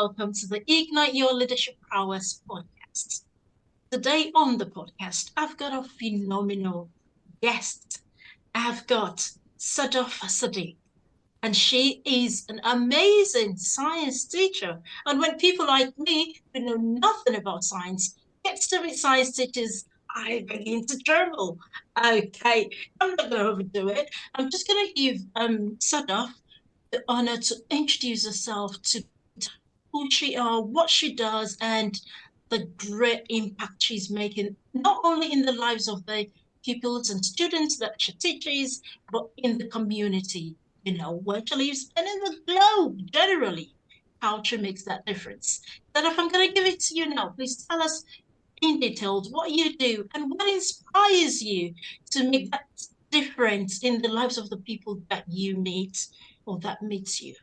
welcome to the Ignite Your Leadership Prowess podcast. Today on the podcast, I've got a phenomenal guest. I've got Sadaf Sadiq, and she is an amazing science teacher. And when people like me who know nothing about science get to meet science teachers, I begin to tremble. Okay, I'm not going to overdo it. I'm just going to give Sadaf the honor to introduce herself, to who she are, what she does, and the great impact she's making, not only in the lives of the pupils and students that she teaches, but in the community, where she lives and in the globe generally, how she makes that difference. Then if I'm going to give it to you now, please tell us in details what you do and what inspires you to make that difference in the lives of the people that you meet or that meets you.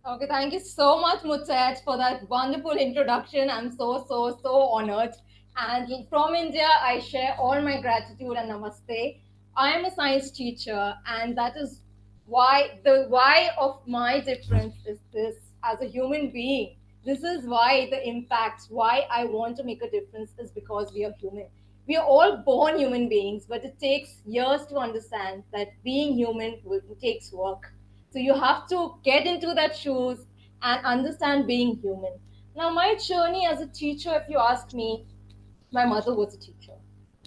Okay, thank you so much, Mutset, for that wonderful introduction. I'm so honored. And from India, I share all my gratitude and namaste. I am a science teacher, and that is why the why of my difference is this as a human being. This is why the impact, why I want to make a difference is because we are human. We are all born human beings, but it takes years to understand that being human takes work, so you have to get into that shoes and understand being human. Now, my journey as a teacher, if you ask me, my mother was a teacher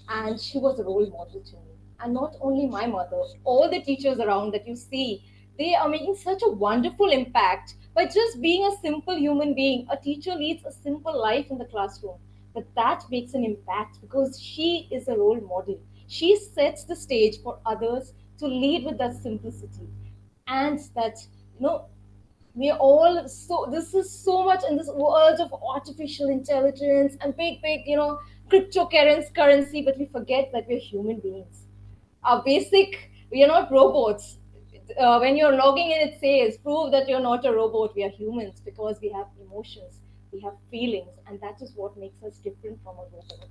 and she was a role model to me. And not only my mother, all the teachers around that you see, they are making such a wonderful impact by just being a simple human being. A teacher leads a simple life in the classroom, but that makes an impact because she is a role model. She sets the stage for others to lead with that simplicity. And that, you know, we all, so this is so much in this world of artificial intelligence and big cryptocurrency, but we forget that we're human beings. Our basic, we are not robots. When you're logging in, it says prove that you're not a robot. We are humans because we have emotions, we have feelings, and that is what makes us different from a robot.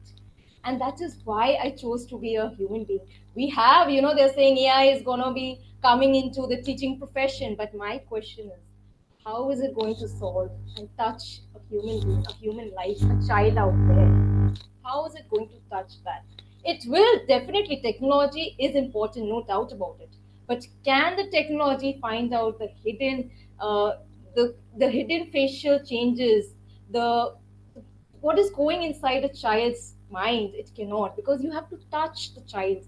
And that is why I chose to be a human being. We have, they're saying AI is going to be coming into the teaching profession, but my question is, how is it going to solve and touch a human being, a human life, a child out there? How is it going to touch that? It will definitely, technology is important, no doubt about it. But can the technology find out the hidden, the hidden facial changes, the what is going inside a child's mind? It cannot, because you have to touch the child.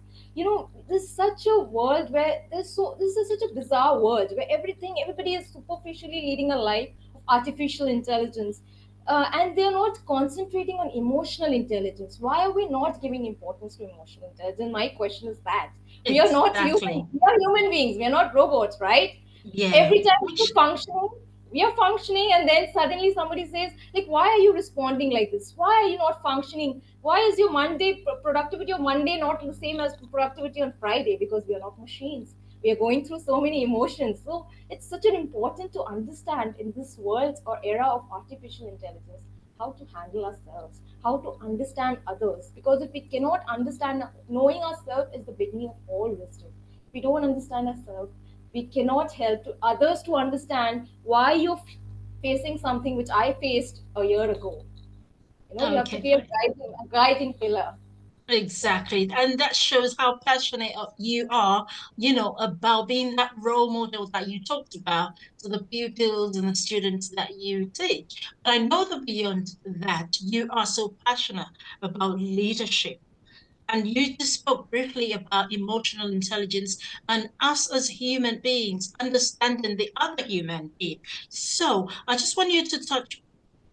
There's such a world where this is such a bizarre world where everybody is superficially leading a life of artificial intelligence, and they're not concentrating on emotional intelligence. Why are we not giving importance to emotional intelligence? My question is that we are not human. Exactly. We are human beings. We are not robots, right? Yeah. Every time we're Which functioning, we are functioning, and then suddenly somebody says, like, why are you responding like this? Why are you not functioning? Why is your productivity of Monday not the same as productivity on Friday? Because we are not machines. We are going through so many emotions. So it's such an important to understand in this world or era of artificial intelligence how to handle ourselves, how to understand others. Because if we cannot understand, knowing ourselves is the beginning of all wisdom. If we don't understand ourselves, we cannot help to others to understand why you're facing something which I faced a year ago. You have to okay, be a guiding pillar. exactly. And that shows how passionate you are, about being that role model that you talked about to the pupils and the students that you teach. But I know that beyond that, you are so passionate about leadership. And you just spoke briefly about emotional intelligence and us as human beings understanding the other human being. So I just want you to touch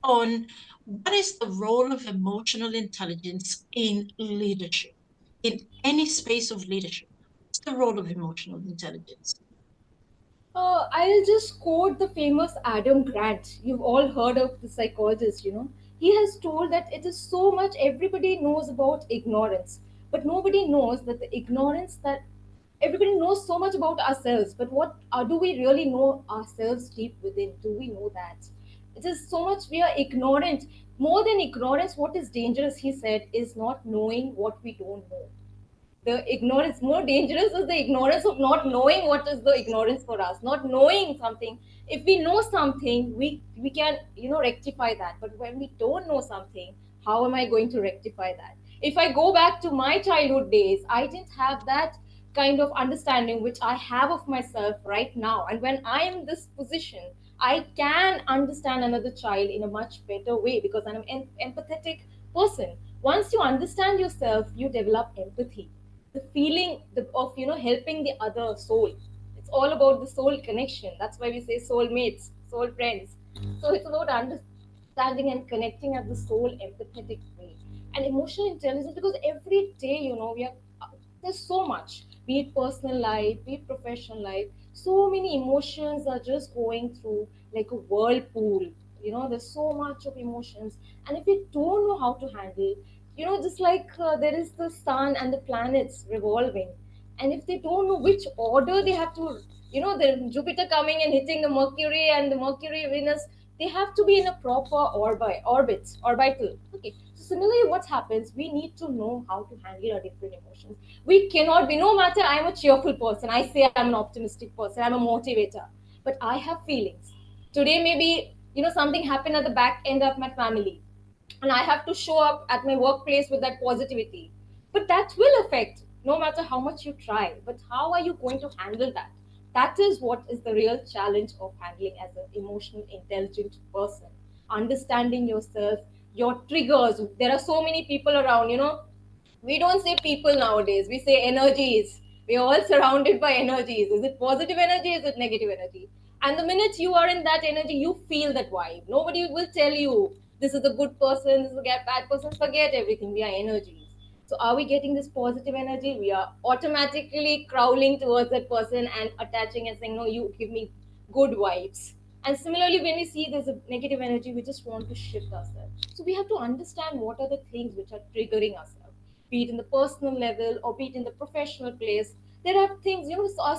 on what is the role of emotional intelligence in leadership, in any space of leadership. What's the role of emotional intelligence? I'll just quote the famous Adam Grant. You've all heard of the psychologist. He has told that it is so much everybody knows about ignorance, but nobody knows that the ignorance that everybody knows so much about ourselves, but what do we really know ourselves deep within? Do we know that? It is so much we are ignorant. More than ignorance, what is dangerous, he said, is not knowing what we don't know. The ignorance, more dangerous is the ignorance of not knowing what is the ignorance for us, not knowing something. If we know something, we can, rectify that. But when we don't know something, how am I going to rectify that? If I go back to my childhood days, I didn't have that kind of understanding which I have of myself right now. And when I am in this position, I can understand another child in a much better way because I'm an empathetic person. Once you understand yourself, you develop empathy, the feeling of helping the other soul. It's all about the soul connection. That's why we say soul mates, soul friends. So it's about understanding and connecting at the soul empathetic way. And emotional intelligence, because every day, we are there's so much, be it personal life, be it professional life, so many emotions are just going through like a whirlpool. There's so much of emotions, and if you don't know how to handle, just like there is the sun and the planets revolving, and if they don't know which order they have to, the Jupiter coming and hitting the Mercury, and the Mercury Venus, they have to be in a proper orbital. Okay, so similarly, what happens, we need to know how to handle our different emotions. We cannot be, no matter, I'm a cheerful person, I say I'm an optimistic person, I'm a motivator, but I have feelings. Today maybe, something happened at the back end of my family, and I have to show up at my workplace with that positivity. But that will affect no matter how much you try. But how are you going to handle that? That is what is the real challenge of handling as an emotional intelligent person. Understanding yourself, your triggers. There are so many people around, we don't say people nowadays, we say energies. We're all surrounded by energies. Is it positive energy, is it negative energy? And the minute you are in that energy, you feel that vibe. Nobody will tell you this is a good person, this is a bad person. Forget everything, we are energies. So are we getting this positive energy? We are automatically crawling towards that person and attaching and saying, no, you give me good vibes. And similarly, when we see there's a negative energy, we just want to shift ourselves. So we have to understand what are the things which are triggering ourselves, be it in the personal level or be it in the professional place. There are things,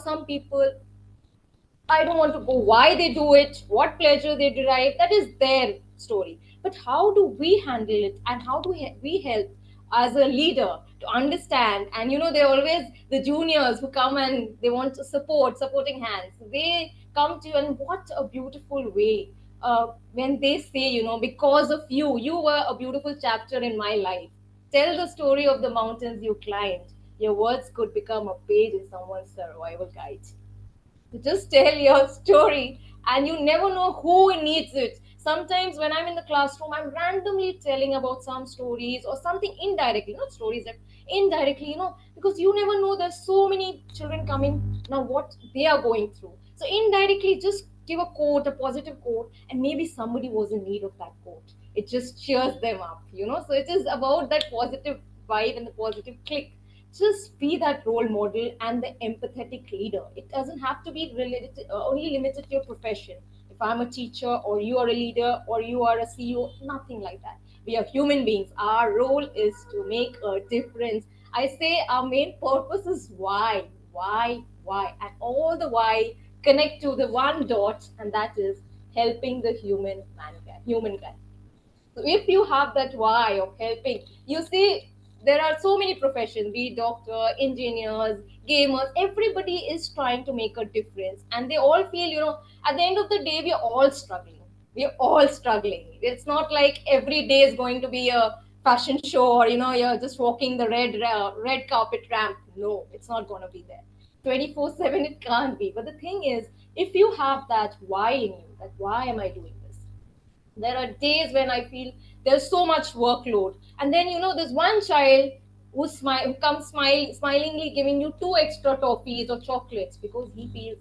some people, I don't want to go why they do it, what pleasure they derive. That is their story. But how do we handle it, and how do we help as a leader to understand? And they're always the juniors who come and they want to supporting hands. They come to you, and what a beautiful way when they say, because of you, you were a beautiful chapter in my life. Tell the story of the mountains you climbed. Your words could become a page in someone's survival guide. To just tell your story, and you never know who needs it. Sometimes when I'm in the classroom, I'm randomly telling about some stories or something indirectly, not stories, that indirectly, because you never know, there's so many children coming now, what they are going through. So indirectly, just give a quote, a positive quote, and maybe somebody was in need of that quote. It just cheers them up. So it is about that positive vibe and the positive click. Just be that role model and the empathetic leader. It doesn't have to be related only limited to your profession. If I'm a teacher, or you are a leader, or you are a CEO, nothing like that. We are human beings. Our role is to make a difference. I say our main purpose is why, and all the why connect to the one dot, and that is helping the humankind. So if you have that why of helping, you see, there are so many professions, be it doctor, engineers, gamers, everybody is trying to make a difference. And they all feel, at the end of the day, we are all struggling. We are all struggling. It's not like every day is going to be a fashion show, or, you're just walking the red carpet ramp. No, it's not going to be there. 24/7, it can't be. But the thing is, if you have that why in you, that why am I doing this? There are days when I feel there's so much workload, and then there's one child who comes smilingly giving you two extra toffees or chocolates because he feels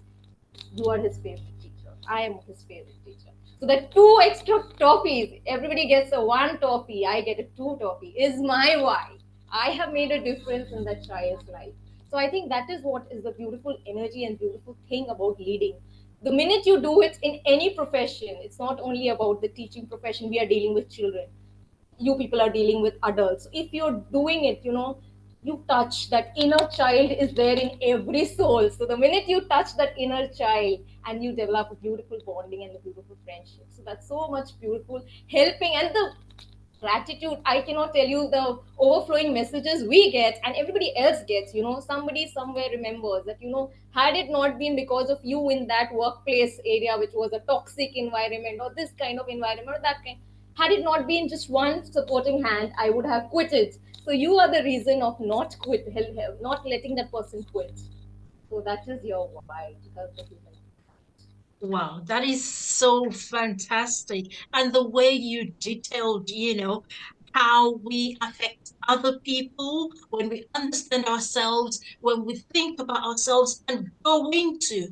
you are his favorite teacher. I am his favorite teacher. So that two extra toffees, everybody gets a one toffee, I get a two toffee, is my why. I have made a difference in that child's life. So I think that is what is the beautiful energy and beautiful thing about leading. The minute you do it in any profession, it's not only about the teaching profession, we are dealing with children, you people are dealing with adults. If you're doing it, you touch that inner child is there in every soul. So the minute you touch that inner child, and you develop a beautiful bonding and a beautiful friendship. So that's so much beautiful helping. And the gratitude, I cannot tell you the overflowing messages we get and everybody else gets. Somebody somewhere remembers that, had it not been because of you in that workplace area, which was a toxic environment or this kind of environment or that kind, had it not been just one supporting hand, I would have quit it. So you are the reason of not letting that person quit. So that is your why, to help the human. Wow, that is so fantastic. And the way you detailed, how we affect other people when we understand ourselves, when we think about ourselves and go into,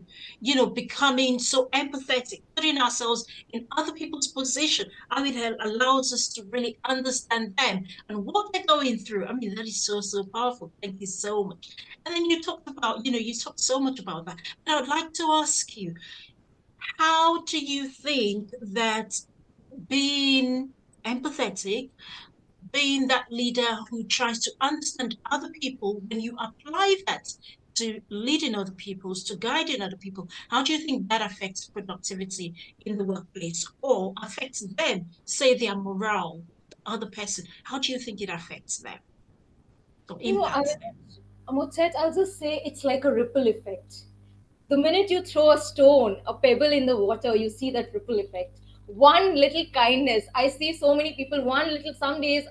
becoming so empathetic, putting ourselves in other people's position, how it allows us to really understand them and what they're going through. I mean, that is so, so powerful. Thank you so much. And then you talked about, you talked so much about that. But I would like to ask you, how do you think that being empathetic, being that leader who tries to understand other people, when you apply that to leading other people, to guiding other people, how do you think that affects productivity in the workplace or affects them, say their morale, the other person? How do you think it affects them or I impacts them? mean, Mutset, I'll just say it's like a ripple effect. The minute you throw a stone, a pebble in the water, you see that ripple effect. One little kindness. I see so many people, some days,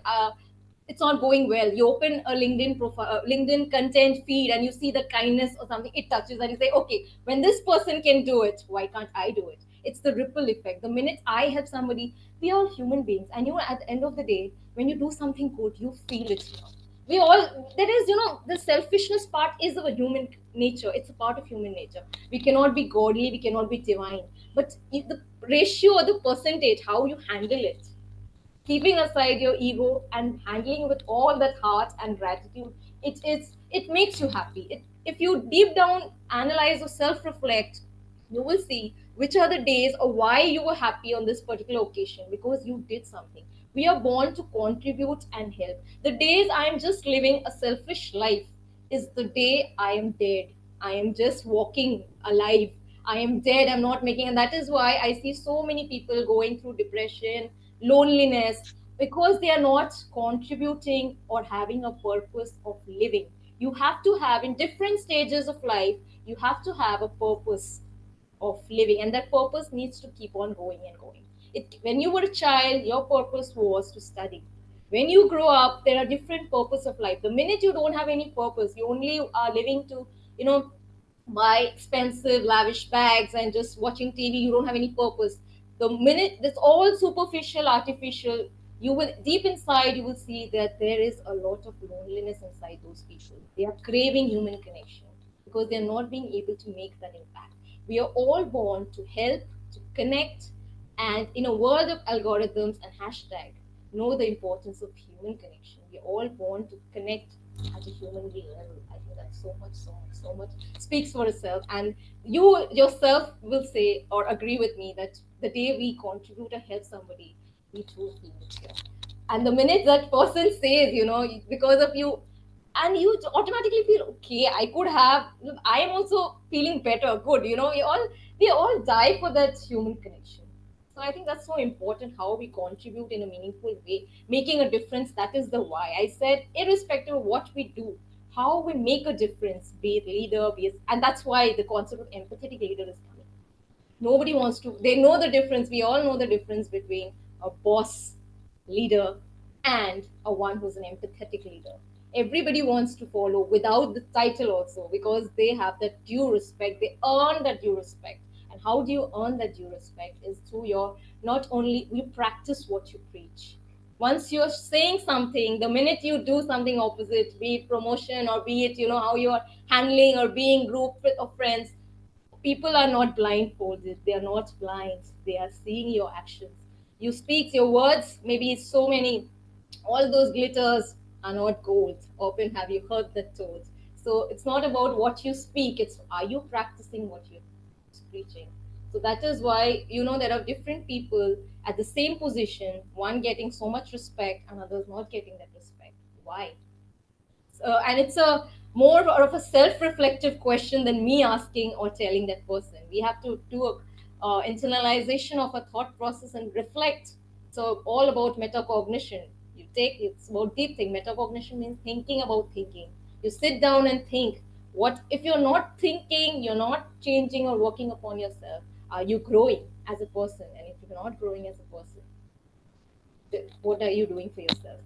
it's not going well. You open a LinkedIn profile, LinkedIn content feed, and you see the kindness or something, it touches, and you say, okay, when this person can do it, why can't I do it? It's the ripple effect. The minute I help somebody, we are all human beings. And at the end of the day, when you do something good, you feel it. We all, there is, the selfishness part is our human nature. It's a part of human nature. We cannot be godly, we cannot be divine, but if the ratio or the percentage, how you handle it, keeping aside your ego and handling with all that heart and gratitude, it makes you happy. If you deep down analyze or self reflect, you will see which are the days or why you were happy on this particular occasion, because you did something. We are born to contribute and help. The days I am just living a selfish life is the day I am dead. I am just walking alive. I am dead, I'm not making. And that is why I see so many people going through depression, loneliness, because they are not contributing or having a purpose of living. You have to have, in different stages of life, you have to have a purpose of living, and that purpose needs to keep on going and going. When you were a child, your purpose was to study. When you grow up, there are different purpose of life. The minute you don't have any purpose, you only are living to, you know buy expensive lavish bags and just watching TV, you don't have any purpose. The minute it's all superficial, artificial, you will, deep inside, you will see that there is a lot of loneliness inside those people. They are craving human connection because they're not being able to make that impact. We are all born to help, to connect, and in a world of algorithms and hashtag, know the importance of human connection. We're all born to connect at a human being level. I think that's so much speaks for itself. And you yourself will say or agree with me that the day we contribute or help somebody, we too feel it here. And the minute that person says, because of you, and you automatically feel, okay, I could have, I am also feeling better, good. We all die for that human connection. So I think that's so important, how we contribute in a meaningful way, making a difference. That is the why. I said, irrespective of what we do, how we make a difference, be it leader, and that's why the concept of empathetic leader is coming. Nobody wants to, they know the difference. We all know the difference between a boss leader and a one who's an empathetic leader. Everybody wants to follow without the title also, because they have that due respect. They earn that due respect. And how do you earn that due respect is through your, not only you practice what you preach. Once you're saying something, the minute you do something opposite, be it promotion or be it, how you're handling or being group of friends, people are not blindfolded. They are not blind. They are seeing your actions. You speak your words, maybe so many, all those glitters are not gold. Often have you heard that told. So it's not about what you speak, it's, are you practicing what you're preaching? So that is why, there are different people at the same position, one getting so much respect and others not getting that respect. Why? And it's a more of a self-reflective question than me asking or telling that person. We have to do a internalization of a thought process and reflect. it's all about metacognition. It's about deep thing. Metacognition means thinking about thinking. You sit down and think. What if you're not thinking, you're not changing or working upon yourself? Are you growing as a person? And if you're not growing as a person, what are you doing for yourself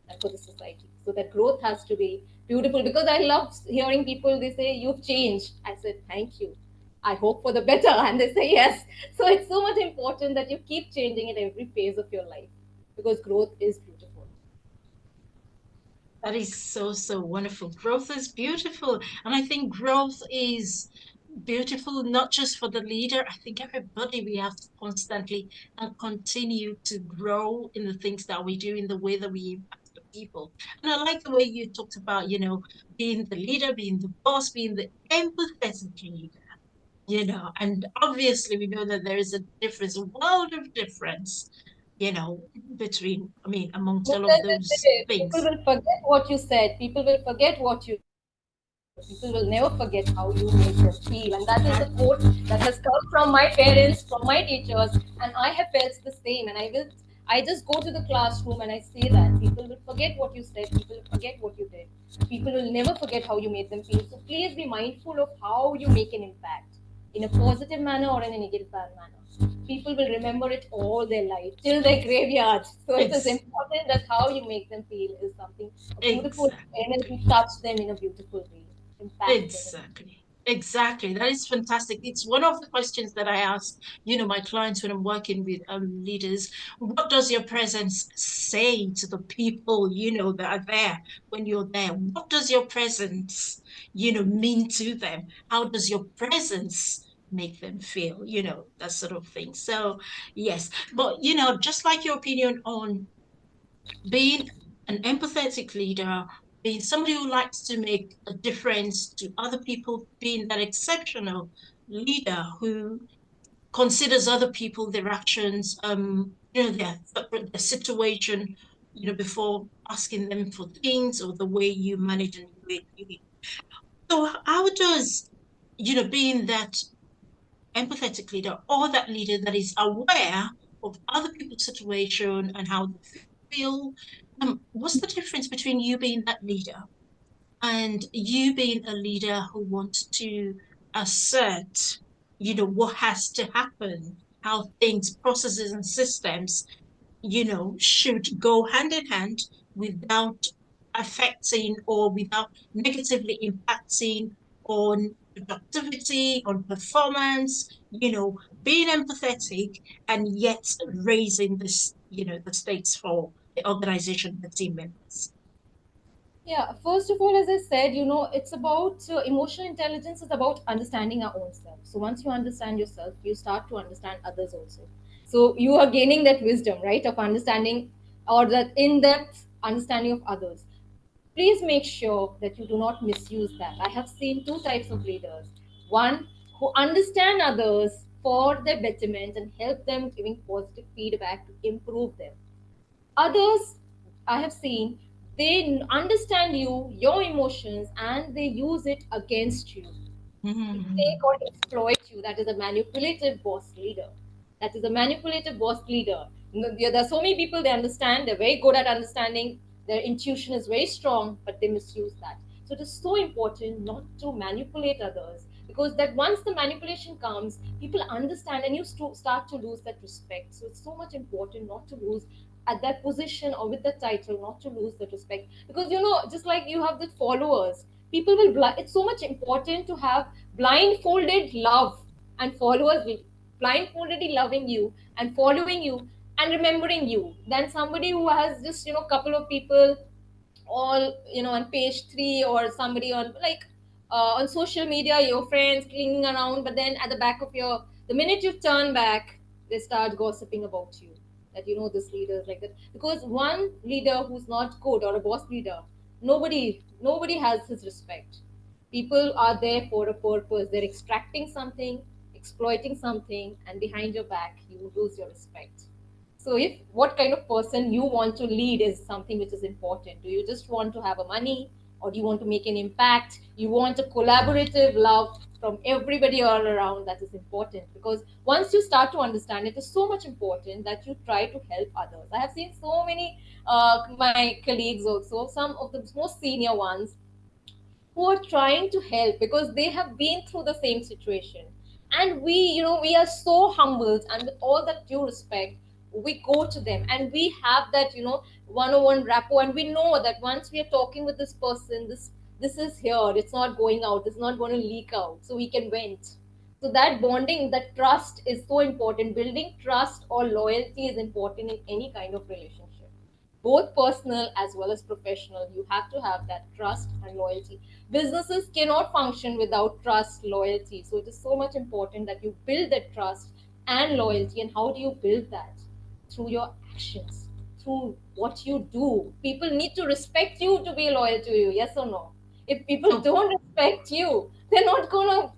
and for the society? So that growth has to be beautiful, because I love hearing people, they say you've changed. I said thank you, I hope for the better, and they say yes. So it's so much important that you keep changing at every phase of your life, because growth is beautiful. That is so, so wonderful. Growth is beautiful. And I think growth is beautiful not just for the leader. I think everybody, we have to constantly and continue to grow in the things that we do, in the way that we impact the people. And I like the way you talked about, being the leader, being the boss, being the empathetic leader. And obviously we know that there is a difference, a world of difference, between, I mean, amongst But all of this is those it. People things. will forget what you said. People will forget what you did. People will never forget how you made them feel. And that is a quote that has come from my parents, from my teachers, and I have felt the same. And I just go to the classroom and I say that people will forget what you said, people will forget what you did. People will never forget how you made them feel. So please be mindful of how you make an impact in a positive manner or in a negative manner. People will remember it all their life, till their graveyard. So it is Ex important that how you make them feel is something, a beautiful exactly. energy, touch them in a beautiful way, impact them. Exactly. Exactly. That is fantastic. It's one of the questions that I ask, my clients when I'm working with leaders. What does your presence say to the people, that are there when you're there? What does your presence, mean to them? How does your presence make them feel, that sort of thing. So, yes. But, just like your opinion on being an empathetic leader, being somebody who likes to make a difference to other people, being that exceptional leader who considers other people, their actions, their situation, before asking them for things or the way you manage and the way you lead. So how does, being that empathetic leader or that leader that is aware of other people's situation and how they feel. What's the difference between you being that leader and you being a leader who wants to assert, what has to happen, how things, processes, and systems, should go hand in hand without affecting or without negatively impacting on productivity, on performance, being empathetic and yet raising this, the stakes for the organization, the team members. Yeah, first of all, as I said, it's about emotional intelligence is about understanding our own self. So once you understand yourself, you start to understand others also. So you are gaining that wisdom, right, of understanding, or that in depth understanding of others. Please make sure that you do not misuse that. I have seen two types of leaders: one who understand others for their betterment and help them, giving positive feedback to improve them. Others I have seen, they understand you, your emotions, and they use it against you to Mhm. take or exploit you. That is a manipulative boss leader. That is a manipulative boss leader. There are so many people, they understand, they're very good at understanding, their intuition is very strong, but they misuse that. So it is so important not to manipulate others, because that once the manipulation comes, people understand and you start to lose that respect. So it's so much important not to lose at that position or with the title, not to lose that respect. Because just like you have the followers, people will it's so much important to have blindfolded love and followers blindfoldedly loving you and following you and remembering you, than somebody who has just couple of people all on page 3, or somebody on like on social media, your friends clinging around, but then at the back of your, the minute you turn back, they start gossiping about you, that this leader is like that. Because one leader who's not good, or a boss leader, nobody has his respect. People are there for a purpose. They're extracting something, exploiting something, and behind your back you lose your respect. So if what kind of person you want to lead is something which is important. Do you just want to have a money? or do you want to make an impact? You want a collaborative love from everybody all around. That is important, because once you start to understand, it is so much important that you try to help others. I have seen so many my colleagues also, some of the most senior ones, who are trying to help because they have been through the same situation. And we, we are so humbled, and with all that due respect, we go to them and we have that, one-on-one rapport, and we know that once we are talking with this person, this is here, it's not going out, it's not going to leak out, so we can vent. So that bonding, that trust is so important. Building trust or loyalty is important in any kind of relationship, both personal as well as professional. You have to have that trust and loyalty. Businesses cannot function without trust, loyalty. So it is so much important that you build that trust and loyalty. And how do you build that? Through your actions, through what you do. People need to respect you to be loyal to you, yes or no? If people don't respect you, they're not gonna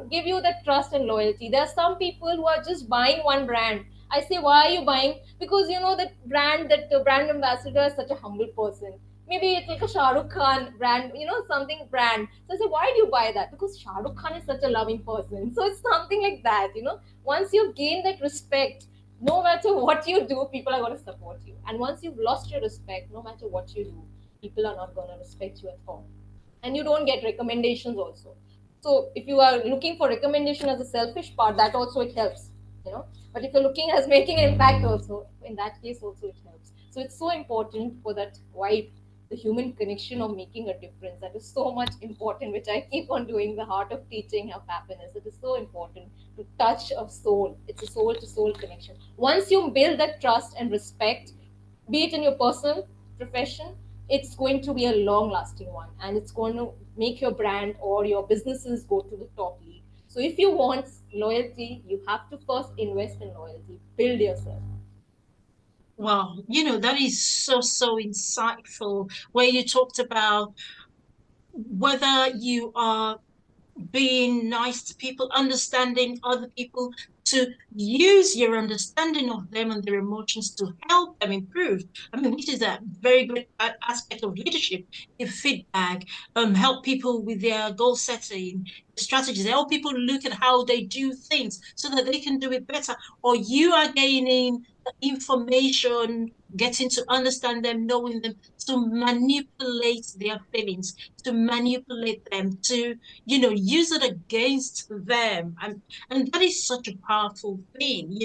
give you that trust and loyalty. There are some people who are just buying one brand. I say, why are you buying? Because that brand, that the brand ambassador is such a humble person. Maybe it's like a Shah Rukh Khan brand, something brand. So I say, why do you buy that? Because Shah Rukh Khan is such a loving person. So it's something like that. Once you gain that respect, no matter what you do, people are going to support you. And once you've lost your respect, no matter what you do, people are not going to respect you at all. And you don't get recommendations also. So if you are looking for recommendation as a selfish part, that also it helps. But if you're looking as making an impact also, in that case also it helps. So it's so important for that vibe, the human connection of making a difference. That is so much important, which I keep on doing, the heart of teaching of happiness. It is so important to touch of soul. It's a soul to soul connection. Once you build that trust and respect, be it in your personal profession, it's going to be a long lasting one, and it's going to make your brand or your businesses go to the top league. So if you want loyalty, you have to first invest in loyalty, build yourself. Wow, that is so insightful, where you talked about whether you are being nice to people, understanding other people, to use your understanding of them and their emotions to help them improve. I mean, this is a very good aspect of leadership. Give feedback, help people with their goal setting strategies, help people look at how they do things so that they can do it better. Or you are gaining information, getting to understand them, knowing them, to manipulate their feelings, to manipulate them, to use it against them. And that is such a powerful thing,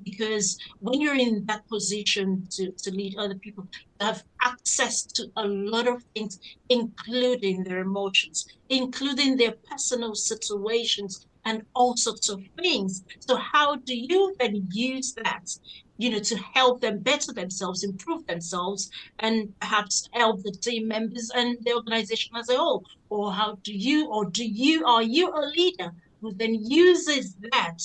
because when you're in that position to lead other people, you have access to a lot of things, including their emotions, including their personal situations, and all sorts of things. So how do you then use that, to help them better themselves, improve themselves, and perhaps help the team members and the organization as a whole? Or are you a leader who then uses that,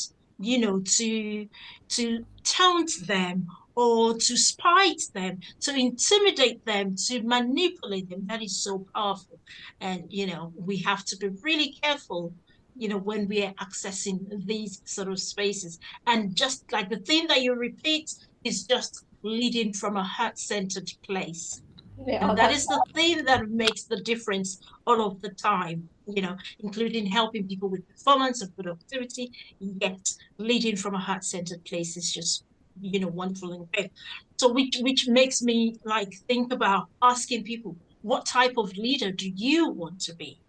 to taunt them, or to spite them, to intimidate them, to manipulate them? That is so powerful. And we have to be really careful, when we are accessing these sort of spaces. And just like the thing that you repeat is just leading from a heart-centered place. Yeah, And that that's is the thing that makes the difference all of the time, including helping people with performance and productivity, yet leading from a heart-centered place is just, wonderful and great. So which makes me like think about asking people, what type of leader do you want to be?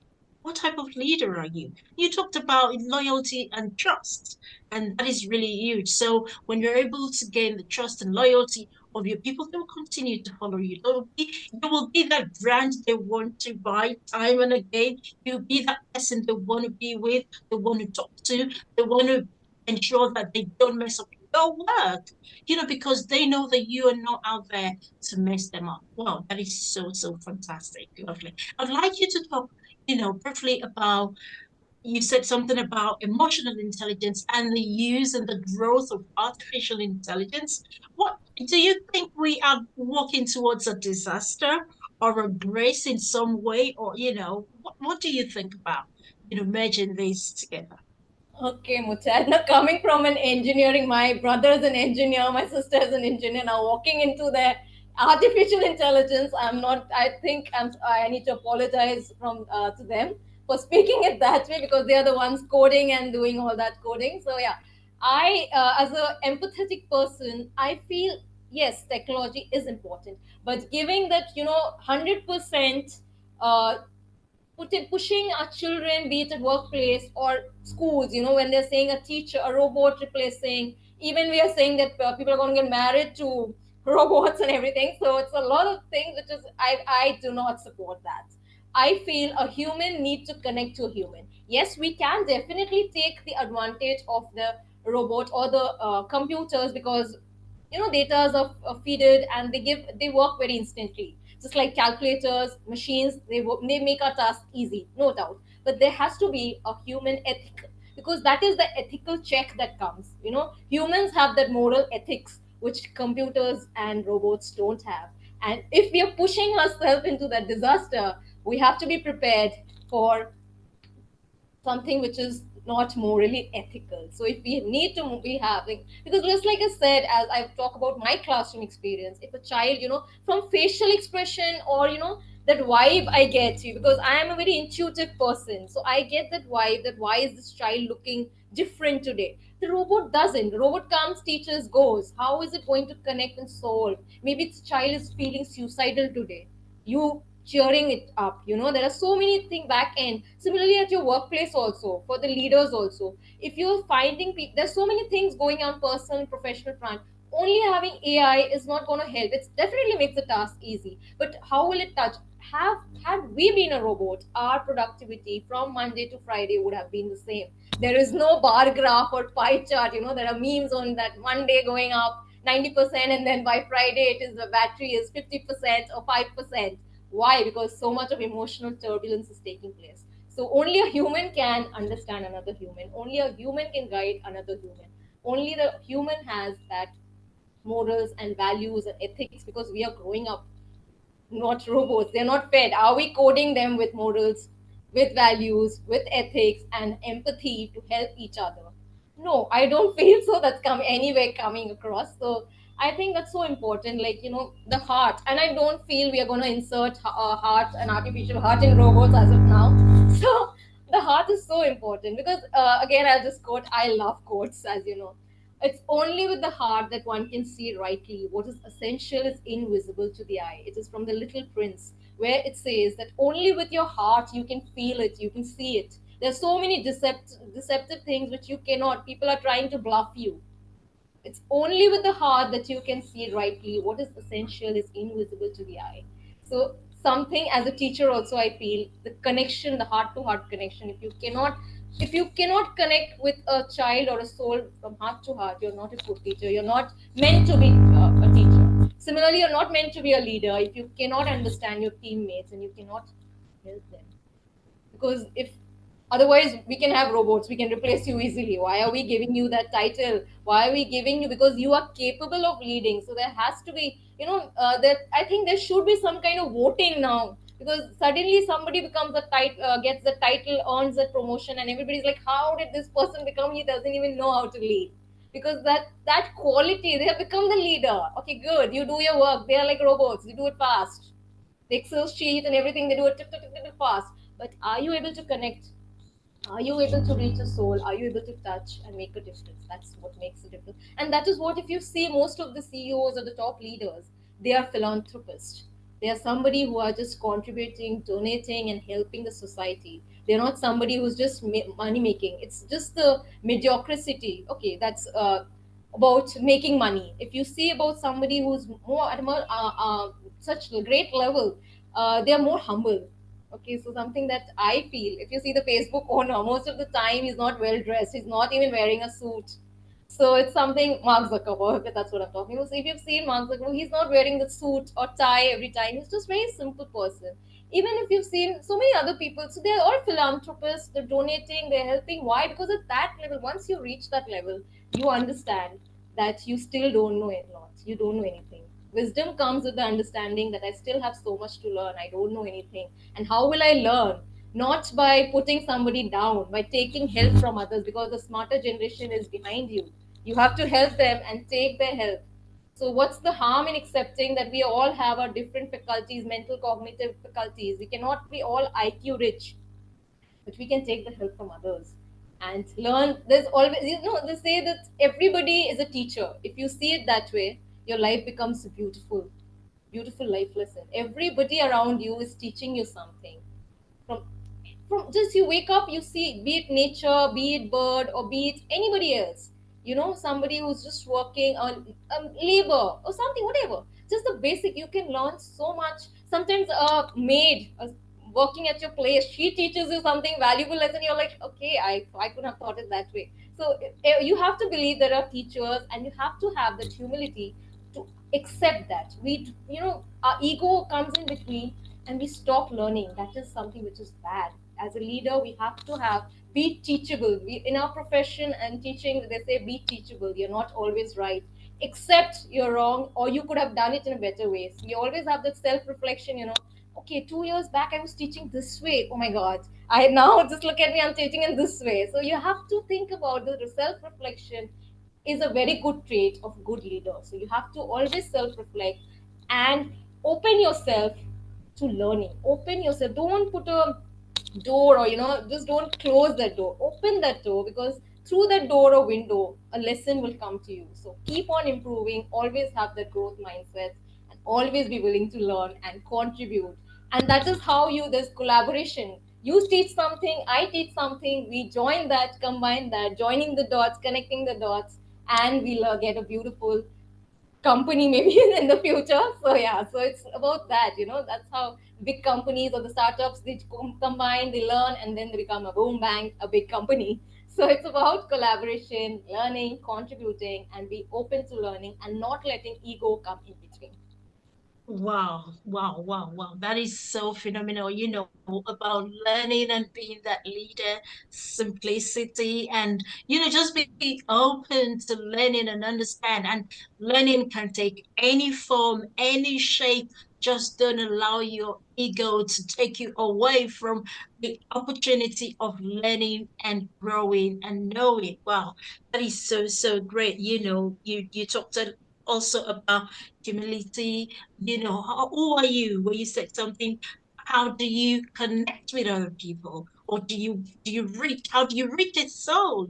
What type of leader are you? You talked about loyalty and trust, and that is really huge. So when you're able to gain the trust and loyalty of your people, they will continue to follow you. You will be that brand they want to buy time and again. You'll be that person they want to be with, they want to talk to, they want to ensure that they don't mess up your work, because they know that you are not out there to mess them up. Wow, that is so fantastic. Lovely. I'd like you to talk, briefly about, you said something about emotional intelligence and the use and the growth of artificial intelligence. What do you think, we are walking towards a disaster or a grace in some way? Or, what do you think about, merging these together? okay, Muchad. Now, coming from an engineering, my brother is an engineer, my sister is an engineer. Now, walking into there, artificial intelligence. I'm not. I think I need to apologize to them for speaking it that way, because they are the ones coding and doing all that coding. So yeah, I as a empathetic person, I feel yes, technology is important, but giving that 100% pushing our children, be it at workplace or schools, when they're saying a teacher, a robot replacing, even we are saying that people are going to get married to robots and everything. So it's a lot of things which is, I do not support that. I feel a human need to connect to a human. Yes, we can definitely take the advantage of the robot or the computers, because data are feeded and they work very instantly, just like calculators, machines. They make our task easy, no doubt, but there has to be a human ethic, because that is the ethical check that comes. Humans have that moral ethics which computers and robots don't have. And if we are pushing ourselves into that disaster, we have to be prepared for something which is not morally ethical. So if we need to be having, because just like I said, as I've talked about my classroom experience, if a child, from facial expression or that vibe I get you, because I am a very intuitive person, so I get that vibe, that why is this child looking different today. The robot doesn't. The robot comes, teaches, goes. How is it going to connect and solve? Maybe the child is feeling suicidal today, you cheering it up. There are so many things back end. Similarly at your workplace also, for the leaders also, if you're finding people, there's so many things going on, personal and professional front. Only having AI is not going to help. It definitely makes the task easy, but how will it touch? Had we been a robot, our productivity from Monday to Friday would have been the same. There is no bar graph or pie chart. There are memes on that Monday going up 90%, and then by Friday it is the battery is 50% or 5%. Why? Because so much of emotional turbulence is taking place. So only a human can understand another human. Only a human can guide another human. Only the human has that morals and values and ethics, because we are growing up, not robots. They're not fed. Are we coding them with morals, with values, with ethics and empathy to help each other? No, I don't feel so. That's anywhere coming across. So I think that's so important. Like, the heart. And I don't feel we are going to insert a heart, an artificial heart in robots as of now. So the heart is so important, because, again, I'll just quote, I love quotes, as you know. It's only with the heart that one can see rightly. What is essential is invisible to the eye. It is from the Little Prince, where it says that only with your heart you can feel it, you can see it. There's so many deceptive things which you cannot. People are trying to bluff you. It's only with the heart that you can see rightly. What is essential is invisible to the eye. So something as a teacher also, I feel the connection, the heart to heart connection. If you cannot connect with a child or a soul from heart to heart, you're not a good teacher. You're not meant to be a teacher. Similarly, you're not meant to be a leader if you cannot understand your teammates and you cannot help them. Because if otherwise we can have robots, we can replace you easily. Why are we giving you that title? Why are we giving you? Because you are capable of leading. So there has to be, that I think there should be some kind of voting now, because suddenly somebody becomes a title, gets the title, earns the promotion, and everybody's like, how did this person become? He doesn't even know how to lead. Because that quality, they have become the leader. Okay, good, you do your work. They are like robots, you do it fast. The Excel sheet and everything, they do it tick, tick, tick, tick, tick, fast. But are you able to connect? Are you able to reach a soul? Are you able to touch and make a difference? That's what makes a difference. And that is what, if you see most of the CEOs or the top leaders, they are philanthropists. They are somebody who are just contributing, donating, and helping the society. They're not somebody who's just money making. It's just the mediocrity. Okay, that's about making money. If you see about somebody who's more at a more, such a great level, they are more humble. Okay, so something that I feel, if you see the Facebook owner, most of the time he's not well dressed. He's not even wearing a suit. So it's something Mark Zuckerberg, that's what I'm talking about. So if you've seen Mark Zuckerberg, he's not wearing the suit or tie every time. He's just very simple person. Even if you've seen so many other people, so they're all philanthropists, they're donating, they're helping. Why? Because at that level, once you reach that level, you understand that you still don't know a lot. You don't know anything. Wisdom comes with the understanding that I still have so much to learn. I don't know anything. And how will I learn? Not by putting somebody down, by taking help from others, because the smarter generation is behind you. You have to help them and take their help. So what's the harm in accepting that we all have our different faculties, mental cognitive faculties? We cannot be all IQ rich, but we can take the help from others and learn. There's always, they say that everybody is a teacher. If you see it that way, your life becomes beautiful, beautiful life lesson. Everybody around you is teaching you something. From from just you wake up, you see, be it nature, be it bird, or be it anybody else, somebody who's just working on labor or something, whatever, just the basic, you can learn so much. Sometimes a maid working at your place, she teaches you something valuable lesson, you're like, okay, I couldn't have thought it that way. So you have to believe there are teachers, and you have to have that humility to accept that our ego comes in between, and we stop learning. That is something which is bad. As a leader, we have to have, be teachable. In our profession and teaching, they say be teachable. You're not always right, accept you're wrong, or you could have done it in a better way. So we always have that self-reflection, okay, 2 years back I was teaching this way, oh my god, I now just look at me, I'm teaching in this way. So you have to think about the self-reflection is a very good trait of good leader. So you have to always self-reflect and open yourself to learning. Open yourself. Don't put a door, or just don't close that door. Open that door, because through that door or window, a lesson will come to you. So keep on improving. Always have that growth mindset, and always be willing to learn and contribute. And that is how there's collaboration. You teach something, I teach something. We join that, combine that, joining the dots, connecting the dots, and we'll get a beautiful company maybe in the future. So yeah, so it's about that. That's how big companies or the startups, they combine, they learn, and then they become a boom bang, a big company. So it's about collaboration, learning, contributing, and be open to learning, and not letting ego come in between. Wow, wow, wow, wow. That is so phenomenal, about learning and being that leader, simplicity, and, just be open to learning and understand. And learning can take any form, any shape. Just don't allow your ego to take you away from the opportunity of learning and growing and knowing. Wow, that is so, so great. You talked also about humility. Who are you? When you said something, how do you connect with other people? Or do you reach, how do you reach its soul?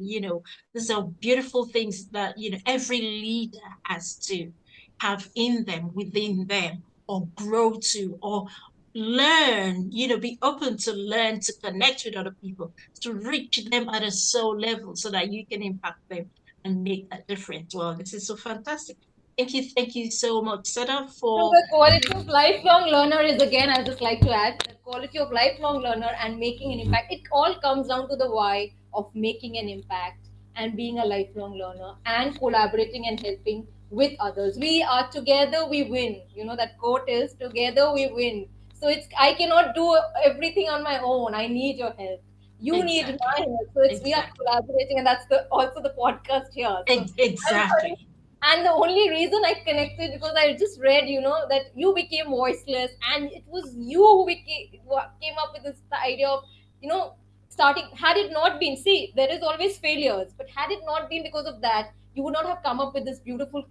These are beautiful things that, every leader has to have in them, within them, or grow to, or learn, be open to learn, to connect with other people, to reach them at a soul level so that you can impact them and make that difference. Well, this is so fantastic. Thank you so much, Sada, So for the quality of lifelong learner is, again, I just like to add, the quality of lifelong learner and making an impact. It all comes down to the why of making an impact and being a lifelong learner and collaborating and helping with others. We are together, we win. That quote is together we win. So it's, I cannot do everything on my own. I need your help. You need my exactly, help. So it's, we are exactly, collaborating, and that's the also the podcast here. So I'm sorry. exactly, And the only reason I connected, because I just read, that you became voiceless, and it was you who came up with this idea of, you know, starting. Had it not been, see, there is always failures, but had it not been because of that, you would not have come up with this beautiful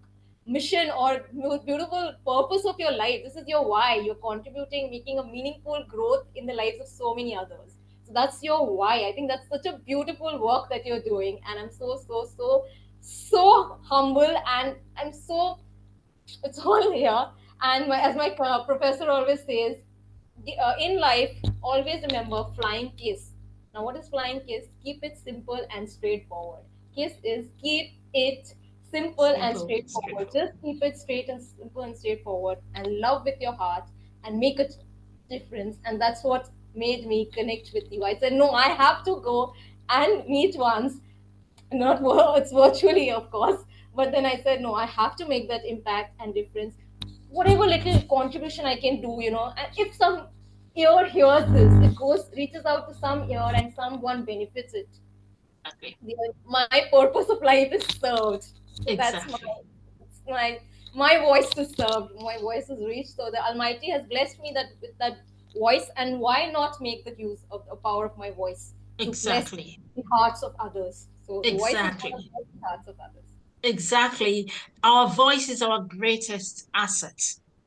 mission or beautiful purpose of your life. This is your why. You're contributing, making a meaningful growth in the lives of so many others. So that's your why. I think that's such a beautiful work that you're doing, and I'm so so so so humble, and I'm so, it's all here. And as my professor always says, in life, always remember flying kiss. Now, what is flying kiss? Keep it simple and straightforward. Kiss is keep it simple and simple, straightforward. straightforward. Just keep it straight and simple and straightforward, and love with your heart, and make a difference. And that's what made me connect with you. I said, no, I have to go and meet once, not it's virtually, of course, but then I said, no, I have to make that impact and difference, whatever little contribution I can do, and if some ear hears this, it goes, reaches out to some ear, and someone benefits it, Exactly, my purpose of life is served. So exactly, it's my voice to serve, my voice is reached. So the Almighty has blessed me that with that voice, and why not make the use of the power of my voice to bless exactly, the hearts of others. So the voice is going to exactly. bless the hearts of others. Exactly. Our voice is our greatest asset.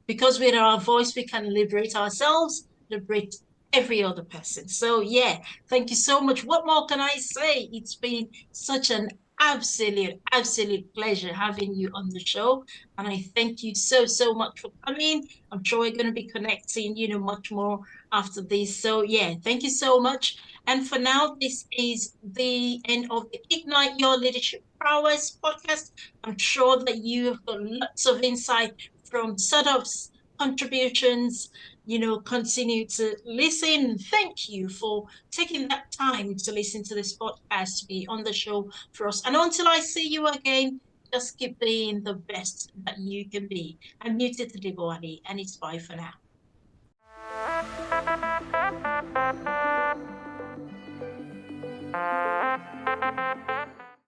Because with our voice, we can liberate ourselves, liberate every other person. So, yeah, thank you so much. What more can I say? It's been such an absolute pleasure having you on the show. And I thank you so, so much for coming. I'm sure we're going to be connecting, much more after this. So, yeah, thank you so much. And for now, this is the end of the Ignite Your Leadership Prowess podcast. I'm sure that you've got lots of insight from Sadov's contributions. Continue to listen. Thank you for taking that time to listen to this podcast, to be on the show for us. And until I see you again, just keep being the best that you can be. I'm muted to Deboali, and it's bye for now.